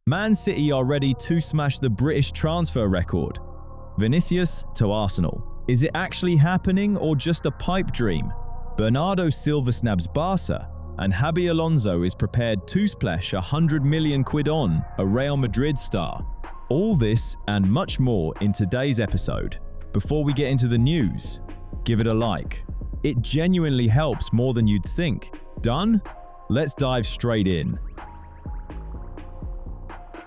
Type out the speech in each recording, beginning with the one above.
Man City are ready to smash the British transfer record. Vinicius to Arsenal. Is it actually happening or just a pipe dream? Bernardo Silva snubs Barça, and Xabi Alonso is prepared to splash 100 million quid on a Real Madrid star. All this and much more in today's episode. Before we get into the news, give it a like. It genuinely helps more than you'd think. Done? Let's dive straight in.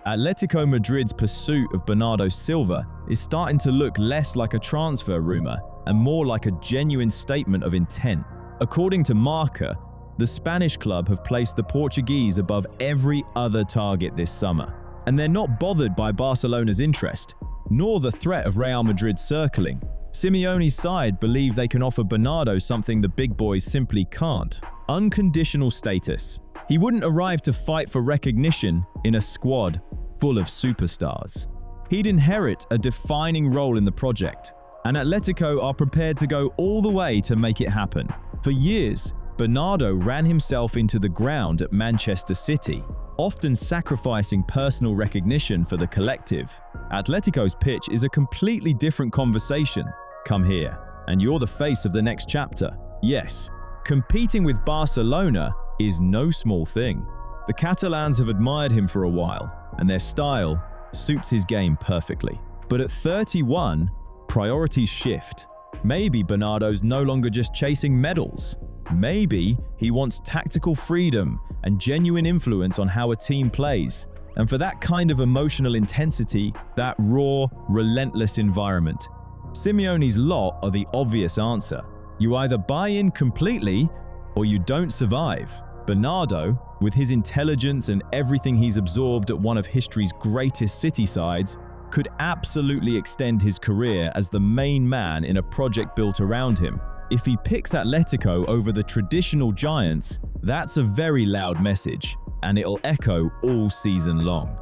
Atletico Madrid's pursuit of Bernardo Silva is starting to look less like a transfer rumor and more like a genuine statement of intent. According to Marca, the Spanish club have placed the Portuguese above every other target this summer. And they're not bothered by Barcelona's interest, nor the threat of Real Madrid circling. Simeone's side believe they can offer Bernardo something the big boys simply can't: unconditional status. He wouldn't arrive to fight for recognition in a squad full of superstars. He'd inherit a defining role in the project, and Atletico are prepared to go all the way to make it happen. For years, Bernardo ran himself into the ground at Manchester City, often sacrificing personal recognition for the collective. Atletico's pitch is a completely different conversation. Come here, and you're the face of the next chapter. Yes, competing with Barcelona is no small thing. The Catalans have admired him for a while, and their style suits his game perfectly. But at 31, priorities shift. Maybe Bernardo's no longer just chasing medals. Maybe he wants tactical freedom and genuine influence on how a team plays. And for that kind of emotional intensity, that raw, relentless environment, Simeone's lot are the obvious answer. You either buy in completely or you don't survive. Bernardo, with his intelligence and everything he's absorbed at one of history's greatest city sides, could absolutely extend his career as the main man in a project built around him. If he picks Atletico over the traditional giants, that's a very loud message, and it'll echo all season long.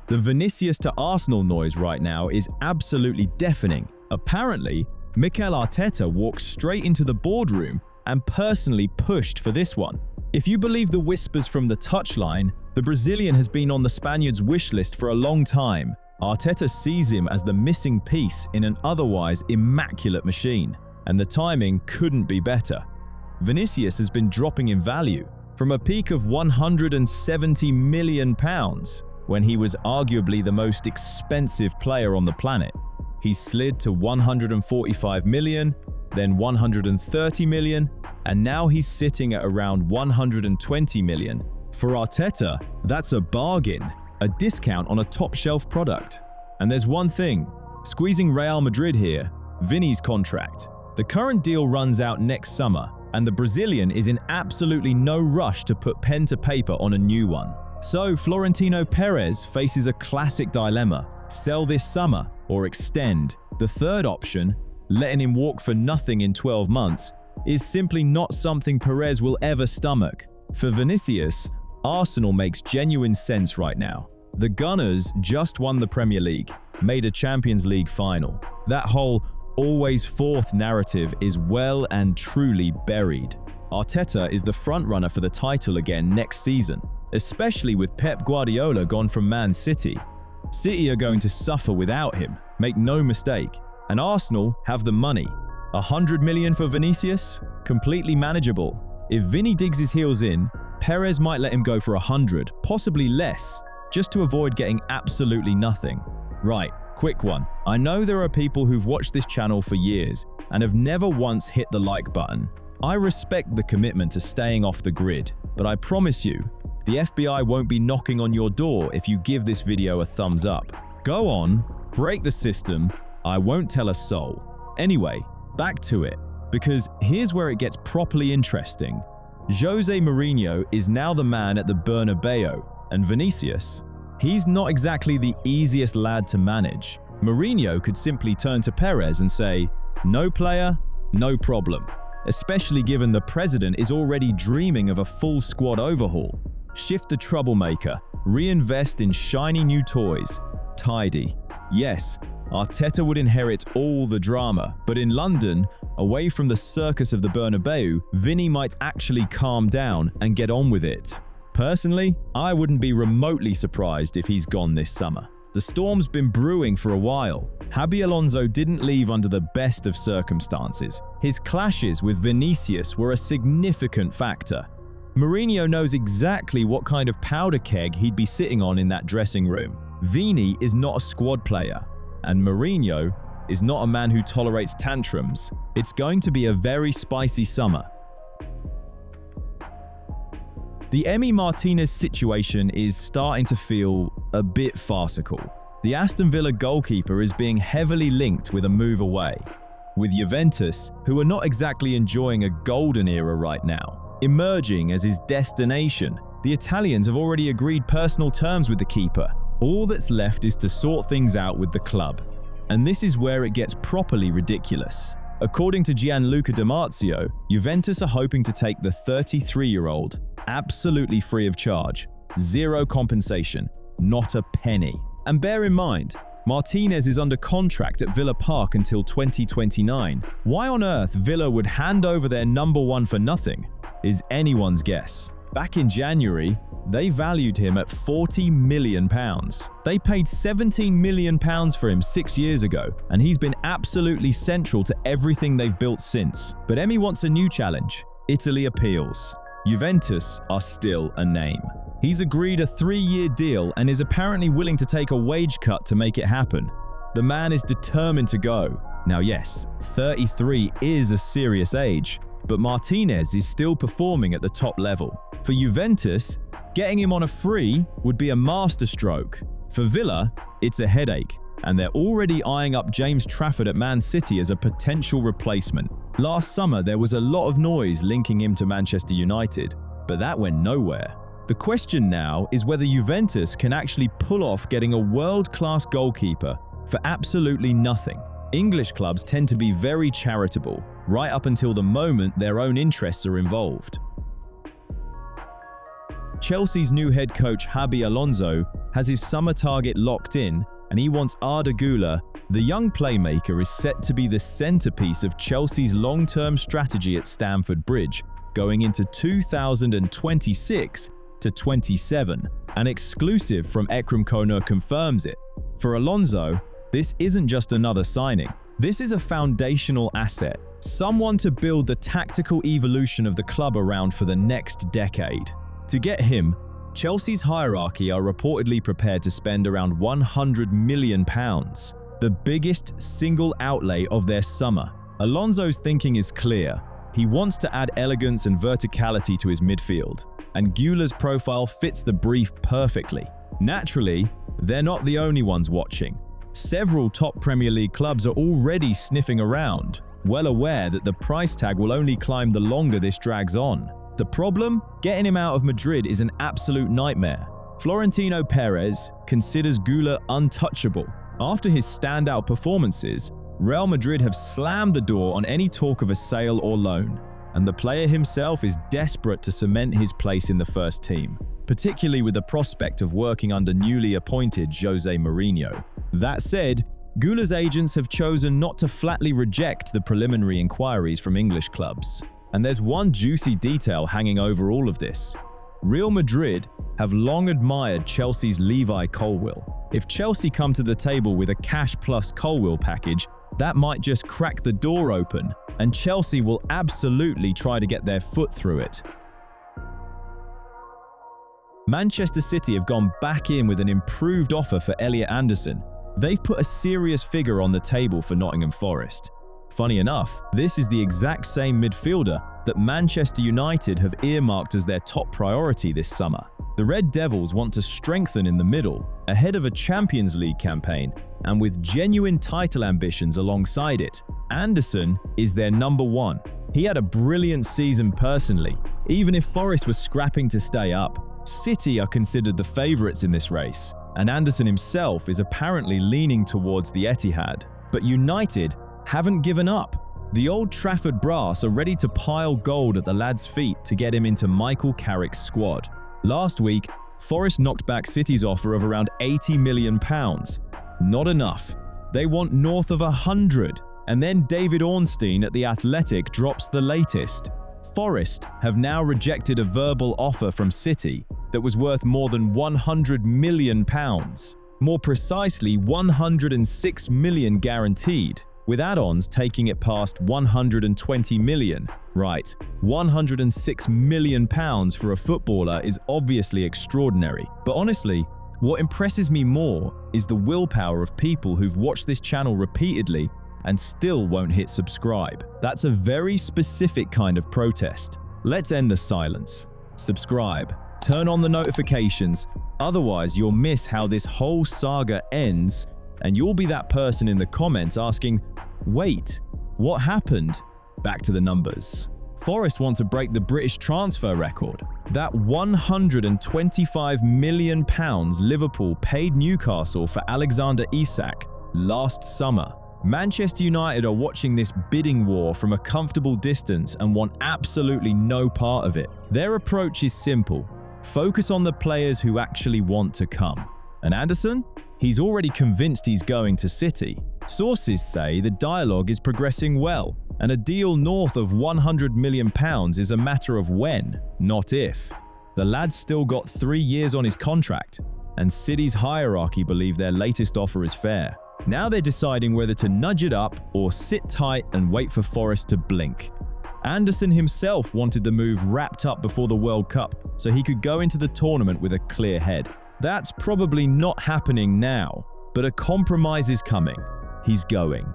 The Vinicius to Arsenal noise right now is absolutely deafening. Apparently, Mikel Arteta walked straight into the boardroom and personally pushed for this one. If you believe the whispers from the touchline, the Brazilian has been on the Spaniards' wish list for a long time. Arteta sees him as the missing piece in an otherwise immaculate machine, and the timing couldn't be better. Vinicius has been dropping in value from a peak of £170 million when he was arguably the most expensive player on the planet. He's slid to 145 million, then 130 million, and now he's sitting at around 120 million. For Arteta, that's a bargain, a discount on a top-shelf product. And there's one thing, squeezing Real Madrid here, Vini's contract. The current deal runs out next summer, and the Brazilian is in absolutely no rush to put pen to paper on a new one. So Florentino Perez faces a classic dilemma: sell this summer or extend. The third option, letting him walk for nothing in 12 months, is simply not something Perez will ever stomach. For Vinicius, Arsenal makes genuine sense right now. The Gunners just won the Premier League, made a Champions League final. That whole always fourth narrative is well and truly buried. Arteta is the frontrunner for the title again next season, especially with Pep Guardiola gone from Man City. City are going to suffer without him, make no mistake. And Arsenal have the money. 100 million for Vinicius? Completely manageable. If Vini digs his heels in, Perez might let him go for 100, possibly less, just to avoid getting absolutely nothing. Right, quick one. I know there are people who've watched this channel for years and have never once hit the like button. I respect the commitment to staying off the grid, but I promise you, the FBI won't be knocking on your door if you give this video a thumbs up. Go on, break the system, I won't tell a soul. Anyway, back to it, because here's where it gets properly interesting. Jose Mourinho is now the man at the Bernabeu, and Vinicius, he's not exactly the easiest lad to manage. Mourinho could simply turn to Perez and say, "No player, no problem," especially given the president is already dreaming of a full squad overhaul. Shift the troublemaker, reinvest in shiny new toys. Tidy. Yes, Arteta would inherit all the drama, but in London, away from the circus of the Bernabeu, Vini might actually calm down and get on with it. Personally, I wouldn't be remotely surprised if he's gone this summer. The storm's been brewing for a while. Xabi Alonso didn't leave under the best of circumstances. His clashes with Vinicius were a significant factor. Mourinho knows exactly what kind of powder keg he'd be sitting on in that dressing room. Vini is not a squad player, and Mourinho is not a man who tolerates tantrums. It's going to be a very spicy summer. The Emi Martinez situation is starting to feel a bit farcical. The Aston Villa goalkeeper is being heavily linked with a move away, with Juventus, who are not exactly enjoying a golden era right now, emerging as his destination. The Italians have already agreed personal terms with the keeper. All that's left is to sort things out with the club. And this is where it gets properly ridiculous. According to Gianluca Di Marzio, Juventus are hoping to take the 33-year-old absolutely free of charge. Zero compensation, not a penny. And bear in mind, Martinez is under contract at Villa Park until 2029. Why on earth Villa would hand over their number one for nothing is anyone's guess. Back in January, they valued him at £40 million. They paid £17 million for him 6 years ago, and he's been absolutely central to everything they've built since. But Emi wants a new challenge. Italy appeals. Juventus are still a name. He's agreed a 3-year deal and is apparently willing to take a wage cut to make it happen. The man is determined to go. Now yes, 33 is a serious age, but Martinez is still performing at the top level. For Juventus, getting him on a free would be a masterstroke. For Villa, it's a headache, and they're already eyeing up James Trafford at Man City as a potential replacement. Last summer, there was a lot of noise linking him to Manchester United, but that went nowhere. The question now is whether Juventus can actually pull off getting a world-class goalkeeper for absolutely nothing. English clubs tend to be very charitable, right up until the moment their own interests are involved. Chelsea's new head coach Xabi Alonso has his summer target locked in, and he wants Arda Güler. The young playmaker is set to be the centerpiece of Chelsea's long-term strategy at Stamford Bridge, going into 2026 to 27. An exclusive from Ekrem Konar confirms it. For Alonso, this isn't just another signing. This is a foundational asset, someone to build the tactical evolution of the club around for the next decade. To get him, Chelsea's hierarchy are reportedly prepared to spend around £100 million, the biggest single outlay of their summer. Alonso's thinking is clear. He wants to add elegance and verticality to his midfield, and Güler's profile fits the brief perfectly. Naturally, they're not the only ones watching. Several top Premier League clubs are already sniffing around, well aware that the price tag will only climb the longer this drags on. The problem? Getting him out of Madrid is an absolute nightmare. Florentino Perez considers Guler untouchable. After his standout performances, Real Madrid have slammed the door on any talk of a sale or loan, and the player himself is desperate to cement his place in the first team, particularly with the prospect of working under newly appointed Jose Mourinho. That said, Guler's agents have chosen not to flatly reject the preliminary inquiries from English clubs. And there's one juicy detail hanging over all of this. Real Madrid have long admired Chelsea's Levi Colwill. If Chelsea come to the table with a cash plus Colwill package, that might just crack the door open, and Chelsea will absolutely try to get their foot through it. Manchester City have gone back in with an improved offer for Elliot Anderson. They've put a serious figure on the table for Nottingham Forest. Funny enough, this is the exact same midfielder that Manchester United have earmarked as their top priority this summer. The Red Devils want to strengthen in the middle, ahead of a Champions League campaign, and with genuine title ambitions alongside it. Anderson is their number one. He had a brilliant season personally, even if Forest was scrapping to stay up. City are considered the favourites in this race, and Anderson himself is apparently leaning towards the Etihad. But United haven't given up. The Old Trafford brass are ready to pile gold at the lad's feet to get him into Michael Carrick's squad. Last week, Forest knocked back City's offer of around £80 million. Not enough. They want north of 100. And then David Ornstein at The Athletic drops the latest. Forest have now rejected a verbal offer from City, that was worth more than £100 million. More precisely, 106 million guaranteed, with add-ons taking it past 120 million. Right, £106 million for a footballer is obviously extraordinary. But honestly, what impresses me more is the willpower of people who've watched this channel repeatedly and still won't hit subscribe. That's a very specific kind of protest. Let's end the silence. Subscribe, turn on the notifications, otherwise you'll miss how this whole saga ends, and you'll be that person in the comments asking, wait, what happened? Back to the numbers. Forest want to break the British transfer record. That £125 million Liverpool paid Newcastle for Alexander Isak last summer. Manchester United are watching this bidding war from a comfortable distance and want absolutely no part of it. Their approach is simple. Focus on the players who actually want to come. And Anderson? He's already convinced he's going to City. Sources say the dialogue is progressing well, and a deal north of £100 million is a matter of when, not if. The lad's still got 3 years on his contract, and City's hierarchy believe their latest offer is fair. Now they're deciding whether to nudge it up or sit tight and wait for Forest to blink. Anderson himself wanted the move wrapped up before the World Cup so he could go into the tournament with a clear head. That's probably not happening now, but a compromise is coming. He's going.